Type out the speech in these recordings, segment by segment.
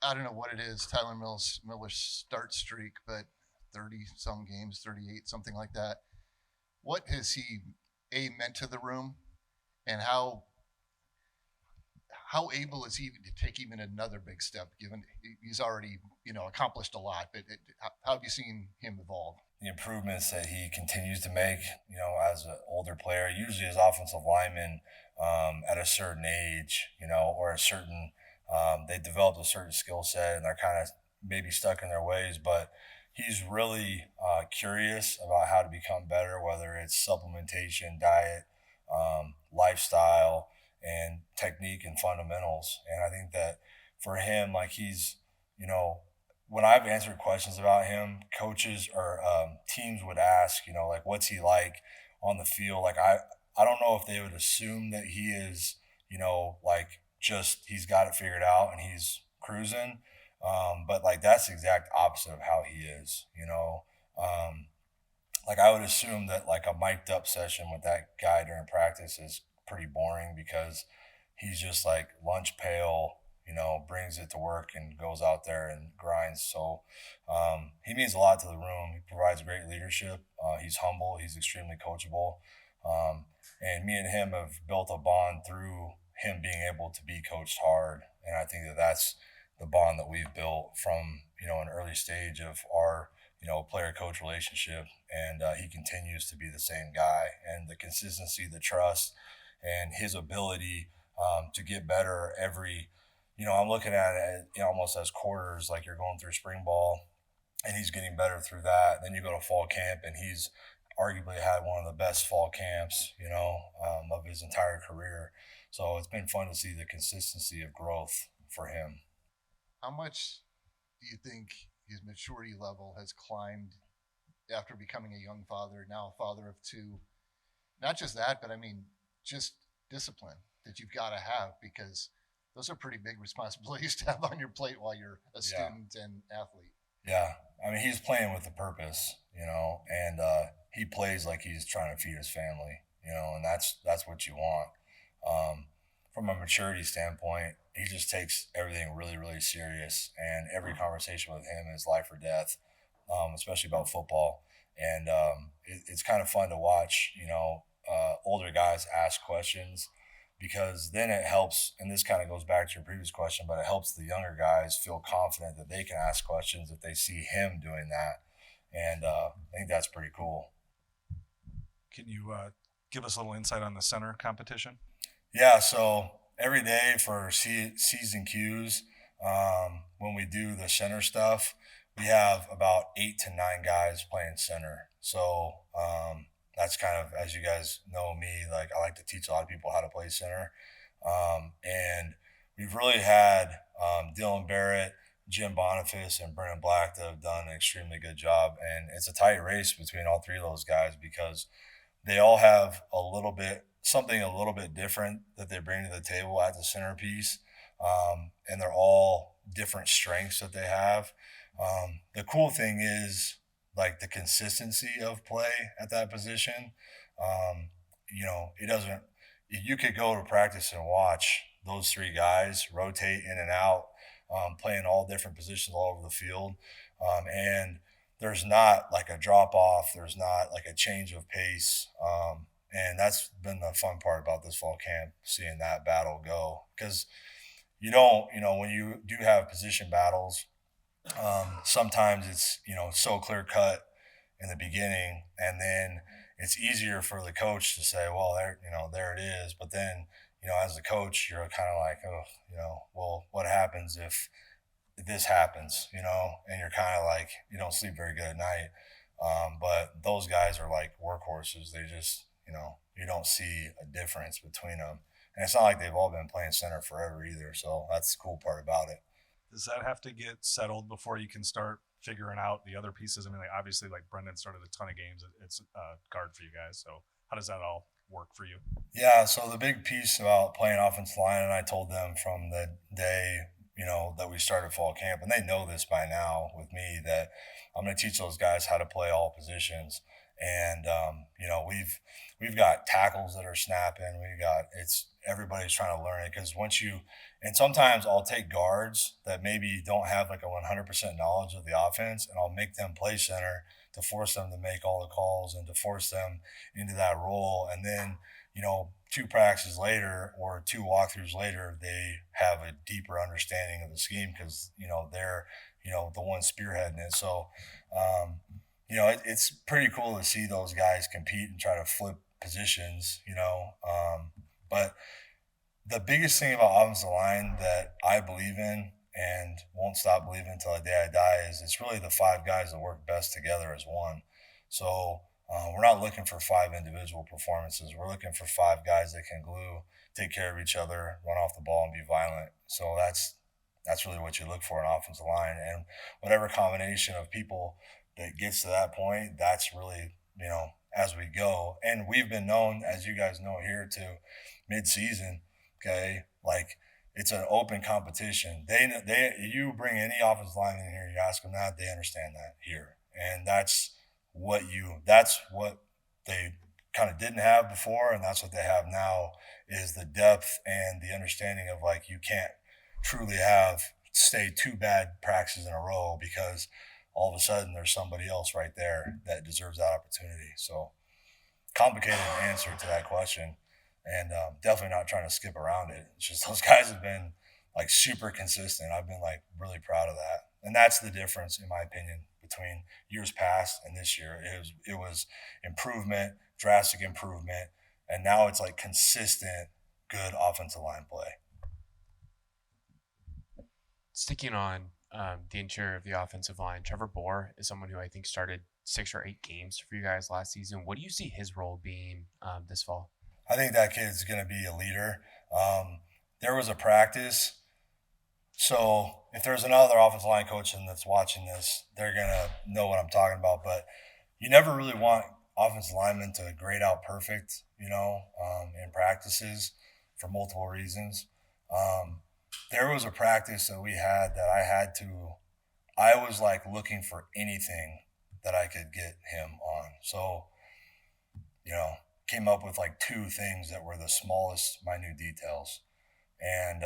I don't know what it is, Tyler Miller's start streak, but 30 some games, 38, something like that. What has he meant to the room, and how able is he to take even another big step? Given he's already accomplished a lot, but how have you seen him evolve? The improvements that he continues to make, as an older player, usually as offensive lineman, at a certain age, or a certain, they developed a certain skill set and they're kind of maybe stuck in their ways, but he's really curious about how to become better, whether it's supplementation, diet, lifestyle, and technique and fundamentals. And I think that for him, like you know, when I've answered questions about him, coaches or teams would ask, like, what's he like on the field? Like, I don't know if they would assume that he is, like just he's got it figured out and he's cruising. But like that's the exact opposite of how he is, like I would assume that like a mic'd up session with that guy during practice is pretty boring because he's just like lunch pail, brings it to work and goes out there and grinds. So he means a lot to the room. He provides great leadership. He's humble. He's extremely coachable. And me and him have built a bond through him being able to be coached hard. And I think that that's the bond that we've built from, an early stage of our, player coach relationship. And he continues to be the same guy, and the consistency, the trust, and his ability to get better every, I'm looking at it almost as quarters, like you're going through spring ball and he's getting better through that. Then you go to fall camp and he's arguably had one of the best fall camps, of his entire career. So it's been fun to see the consistency of growth for him. How much do you think his maturity level has climbed after becoming a young father, now a father of two? Not just that, but I mean, just discipline that you've got to have, because those are pretty big responsibilities to have on your plate while you're a student and athlete. Yeah. I mean, he's playing with a purpose, and he plays like he's trying to feed his family, and that's what you want. From a maturity standpoint, he just takes everything really, really serious, and every conversation with him is life or death, especially about football. And it's kind of fun to watch, older guys ask questions, because then it helps, and this kind of goes back to your previous question, but it helps the younger guys feel confident that they can ask questions if they see him doing that. And I think that's pretty cool. Can you give us a little insight on the center competition? Yeah, so every day for season Qs, when we do the center stuff, we have about 8 to 9 guys playing center. So that's kind of, as you guys know me, like I like to teach a lot of people how to play center. And we've really had Dylan Barrett, Jim Boniface, and Brennan Black that have done an extremely good job. And it's a tight race between all three of those guys, because they all have something a little bit different that they bring to the table at the centerpiece. And they're all different strengths that they have. The cool thing is like the consistency of play at that position. It doesn't, you could go to practice and watch those three guys rotate in and out, playing all different positions all over the field. And there's not like a drop off. There's not like a change of pace. And that's been the fun part about this fall camp, seeing that battle go. Because when you do have position battles, sometimes it's, so clear cut in the beginning, and then it's easier for the coach to say, well, there it is. But then, as a coach, you're kind of like, oh, well, what happens if this happens, and you're kind of like, you don't sleep very good at night. But those guys are like workhorses. They just, you don't see a difference between them. And it's not like they've all been playing center forever either. So that's the cool part about it. Does that have to get settled before you can start figuring out the other pieces? I mean, like obviously, like Brendan started a ton of games. It's a guard for you guys. So how does that all work for you? Yeah, so the big piece about playing offensive line, and I told them from the day, that we started fall camp, and they know this by now with me, that I'm going to teach those guys how to play all positions. And we've got tackles that are snapping. Everybody's trying to learn it because and sometimes I'll take guards that maybe don't have like a 100% knowledge of the offense, and I'll make them play center to force them to make all the calls and to force them into that role. And then, two practices later or two walkthroughs later, they have a deeper understanding of the scheme because, they're, the one spearheading it. So, it's pretty cool to see those guys compete and try to flip positions, but the biggest thing about offensive line that I believe in and won't stop believing until the day I die is it's really the five guys that work best together as one. So we're not looking for five individual performances. We're looking for five guys that can glue, take care of each other, run off the ball, and be violent. So that's really what you look for in offensive line. And whatever combination of people that gets to that point, that's really, as we go. And we've been known, as you guys know here, to mid-season, okay, like it's an open competition. You bring any offensive lineman in here, you ask them that, they understand that here. And that's what they kind of didn't have before, and that's what they have now is the depth and the understanding of like you can't truly stay two bad practices in a row because all of a sudden there's somebody else right there that deserves that opportunity. So complicated answer to that question, and definitely not trying to skip around it. It's just those guys have been like super consistent. I've been like really proud of that, and that's the difference, in my opinion, between years past and this year. It was improvement, drastic improvement, and now it's like consistent, good offensive line play. Sticking on the interior of the offensive line, Trevor Boore is someone who I think started 6 or 8 games for you guys last season. What do you see his role being this fall? I think that kid's going to be a leader. There was a practice. So if there's another offensive line coach that's watching this, they're going to know what I'm talking about. But you never really want offensive linemen to grade out perfect, in practices for multiple reasons. There was a practice that we had that I was like looking for anything that I could get him on. So, came up with like 2 things that were the smallest, minute details. And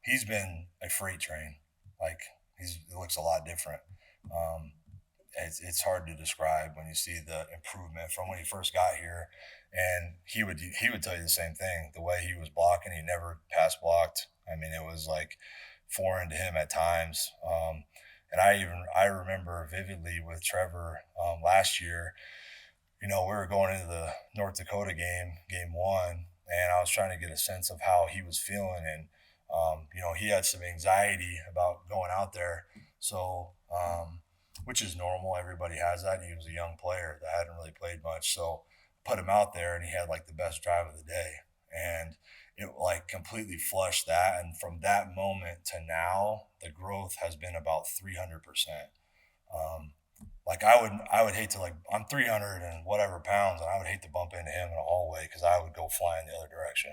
he's been a freight train. Like it looks a lot different. It's hard to describe when you see the improvement from when he first got here. And he would tell you the same thing. The way he was blocking, he never pass blocked. I mean, it was like foreign to him at times. And I remember vividly with Trevor last year. We were going into the North Dakota game 1, and I was trying to get a sense of how he was feeling. And, he had some anxiety about going out there. So, which is normal. Everybody has that. And he was a young player that hadn't really played much. So put him out there, and he had like the best drive of the day. And it like completely flushed that. And from that moment to now, the growth has been about 300%. Like I would hate to I'm 300 and whatever pounds, and I would hate to bump into him in a hallway because I would go flying the other direction.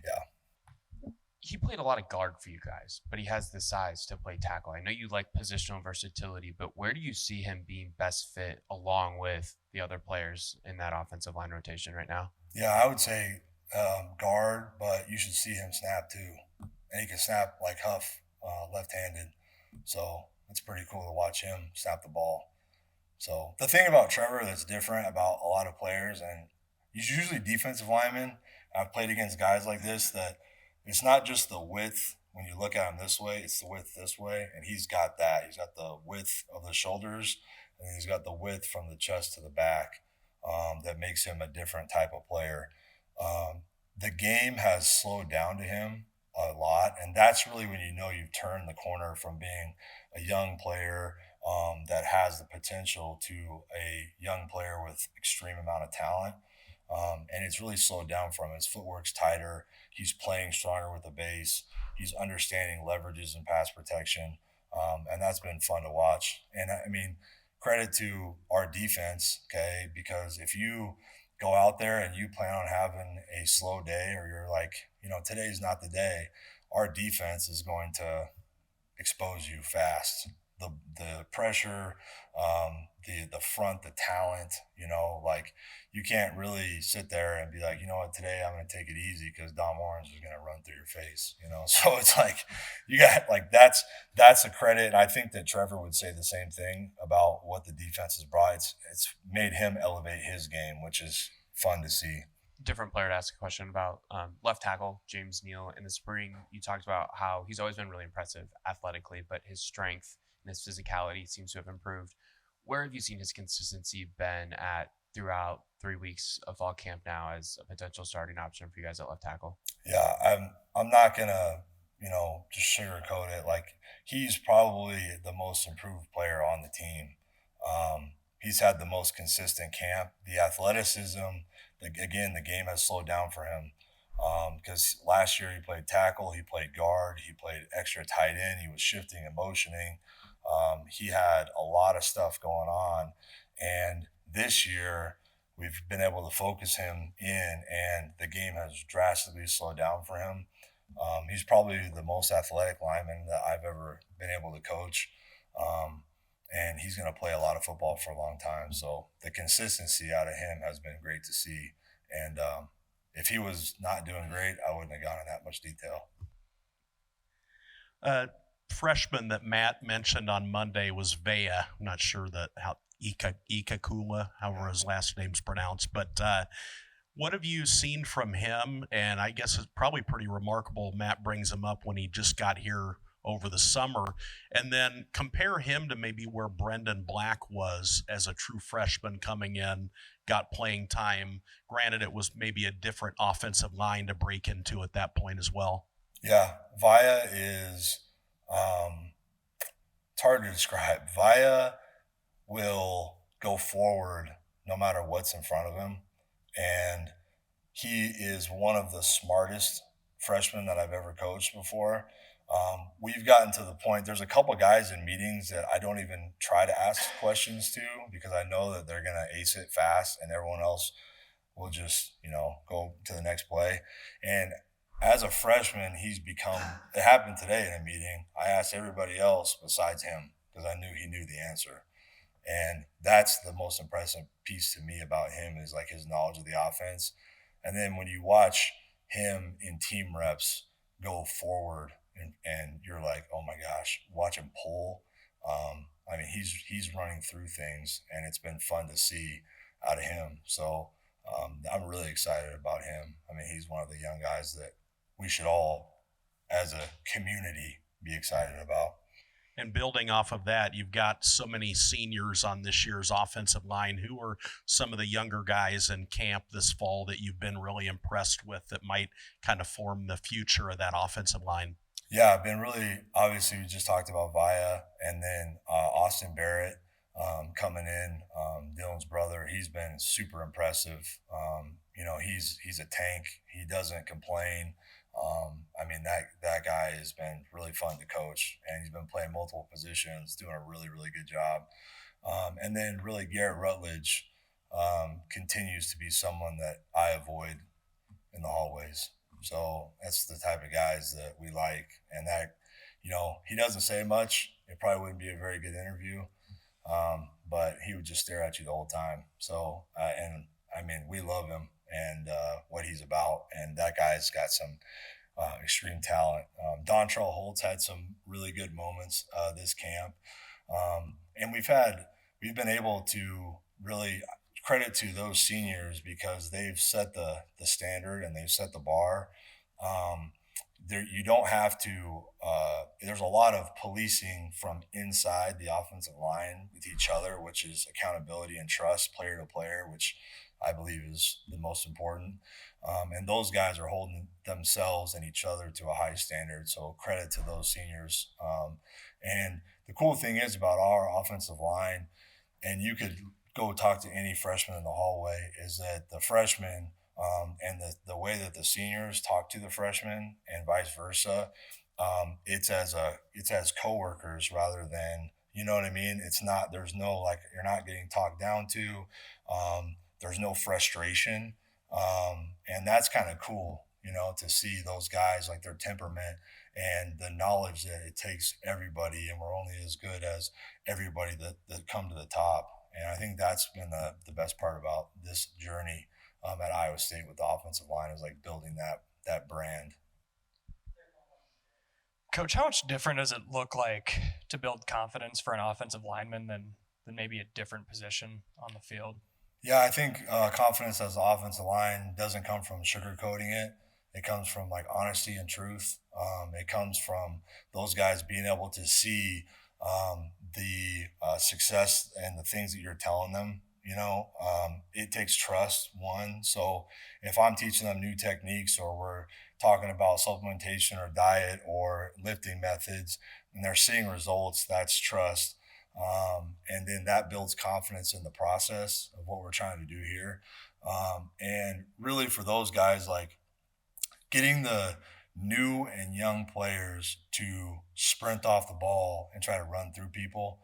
Yeah. He played a lot of guard for you guys, but he has the size to play tackle. I know you like positional versatility, but where do you see him being best fit along with the other players in that offensive line rotation right now? Yeah, I would say guard, but you should see him snap too. And he can snap like Huff, left-handed. So it's pretty cool to watch him snap the ball. So the thing about Trevor that's different about a lot of players, and he's usually defensive linemen. I've played against guys like this that it's not just the width when you look at him this way, it's the width this way. And he's got that. He's got the width of the shoulders, and he's got the width from the chest to the back that makes him a different type of player. The game has slowed down to him a lot, and that's really when you've turned the corner from being a young player that has the potential to a young player with extreme amount of talent. And it's really slowed down from him. His footwork's tighter. He's playing stronger with the base. He's understanding leverages and pass protection. And that's been fun to watch. And I mean, credit to our defense, okay? Because if you go out there and you plan on having a slow day, or you're like, today's not the day, our defense is going to expose you fast. the pressure, the front, the talent. Like you can't really sit there and be like, you know what, today I'm going to take it easy because Dom Orange is going to run through your face. So it's like you got like that's a credit. And I think that Trevor would say the same thing about what the defense has brought. It's made him elevate his game, which is fun to see. Different player to ask a question about left tackle James Neal. In the spring, you talked about how he's always been really impressive athletically, but his strength and his physicality seems to have improved. Where have you seen his consistency been at throughout 3 weeks of fall camp now as a potential starting option for you guys at left tackle? Yeah, I'm not gonna just sugarcoat it. Like he's probably the most improved player on the team. He's had the most consistent camp. The athleticism, again, the game has slowed down for him because last year he played tackle, he played guard, he played extra tight end, he was shifting and motioning. He had a lot of stuff going on, and this year we've been able to focus him in, and the game has drastically slowed down for him. He's probably the most athletic lineman that I've ever been able to coach. And he's going to play a lot of football for a long time. So the consistency out of him has been great to see. And if he was not doing great, I wouldn't have gone in that much detail. Freshman that Matt mentioned on Monday was Vea. I'm not sure how Eka Eakula, however his last name's pronounced. But what have you seen from him? And I guess it's probably pretty remarkable. Matt brings him up when he just got here over the summer, and then compare him to maybe where Brendan Black was as a true freshman coming in, got playing time. Granted, it was maybe a different offensive line to break into at that point as well. Yeah, Vaya is it's hard to describe. Vaya will go forward no matter what's in front of him, and he is one of the smartest freshmen that I've ever coached before. We've gotten to the point, there's a couple guys in meetings that I don't even try to ask questions to because I know that they're going to ace it fast and everyone else will just, go to the next play. And as a freshman, it happened today in a meeting. I asked everybody else besides him because I knew he knew the answer. And that's the most impressive piece to me about him is like his knowledge of the offense. And then when you watch him in team reps go forward, and you're like, oh my gosh, watch him pull. He's running through things, and it's been fun to see out of him. So I'm really excited about him. He's one of the young guys that we should all, as a community, be excited about. And building off of that, you've got so many seniors on this year's offensive line. Who are some of the younger guys in camp this fall that you've been really impressed with that might kind of form the future of that offensive line? Yeah, I've been really, obviously, we just talked about Vaya, and then Austin Barrett coming in, Dylan's brother. He's been super impressive. He's a tank. He doesn't complain. That guy has been really fun to coach, and he's been playing multiple positions, doing a really, really good job. And then really Garrett Rutledge continues to be someone that I avoid in the hallways. So that's the type of guys that we like. And that, he doesn't say much. It probably wouldn't be a very good interview, but he would just stare at you the whole time. So, we love him and what he's about. And that guy's got some extreme talent. Dontrell Holtz had some really good moments this camp. And we've been able to really credit to those seniors because they've set the standard and they've set the bar. You don't have to, there's a lot of policing from inside the offensive line with each other, which is accountability and trust player to player, which I believe is the most important. And those guys are holding themselves and each other to a high standard. So credit to those seniors. And the cool thing is about our offensive line, and you could go talk to any freshman in the hallway, is that the freshmen and the way that the seniors talk to the freshmen and vice versa, it's as coworkers rather than, you know what I mean? It's not, there's no, like, you're not getting talked down to. There's no frustration. And that's kind of cool, to see those guys, like their temperament and the knowledge that it takes everybody, and we're only as good as everybody that come to the top. And I think that's been the best part about this journey at Iowa State with the offensive line, is like building that brand. Coach, how much different does it look like to build confidence for an offensive lineman than maybe a different position on the field? Yeah, I think confidence as the offensive line doesn't come from sugarcoating it. It comes from like honesty and truth. It comes from those guys being able to see the success and the things that you're telling them. It takes trust, one. So if I'm teaching them new techniques, or we're talking about supplementation or diet or lifting methods, and they're seeing results, that's trust. And then that builds confidence in the process of what we're trying to do here. And really for those guys, like getting the new and young players to sprint off the ball and try to run through people.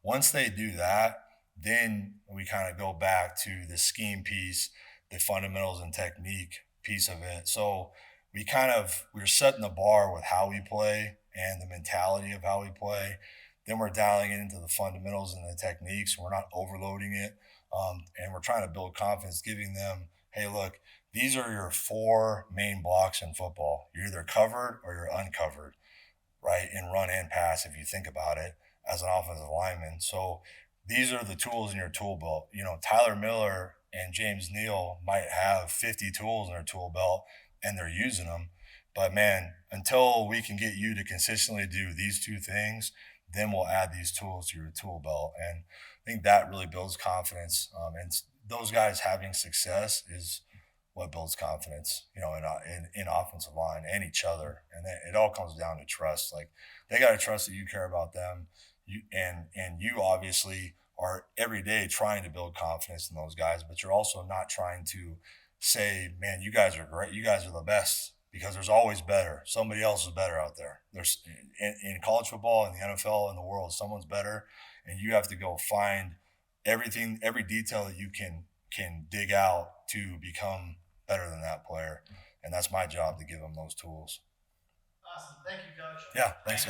Once they do that, then we kind of go back to the scheme piece, the fundamentals and technique piece of it. So we're setting the bar with how we play and the mentality of how we play. Then we're dialing it into the fundamentals and the techniques. We're not overloading it. And we're trying to build confidence, giving them, hey, look, these are your 4 main blocks in football. You're either covered or you're uncovered, right? In run and pass, if you think about it as an offensive lineman. So these are the tools in your tool belt. Tyler Miller and James Neal might have 50 tools in their tool belt and they're using them. But man, until we can get you to consistently do these 2 things, then we'll add these tools to your tool belt. And I think that really builds confidence. And those guys having success is what builds confidence, in offensive line and each other. And then it all comes down to trust. Like, they got to trust that you care about them. You obviously are every day trying to build confidence in those guys, but you're also not trying to say, man, you guys are great. You guys are the best, because there's always better. Somebody else is better out there. There's in college football, in the NFL, in the world, someone's better, and you have to go find everything, every detail that you can dig out to become better than that player. And that's my job, to give them those tools. Awesome. Thank you, Coach. Yeah, thanks.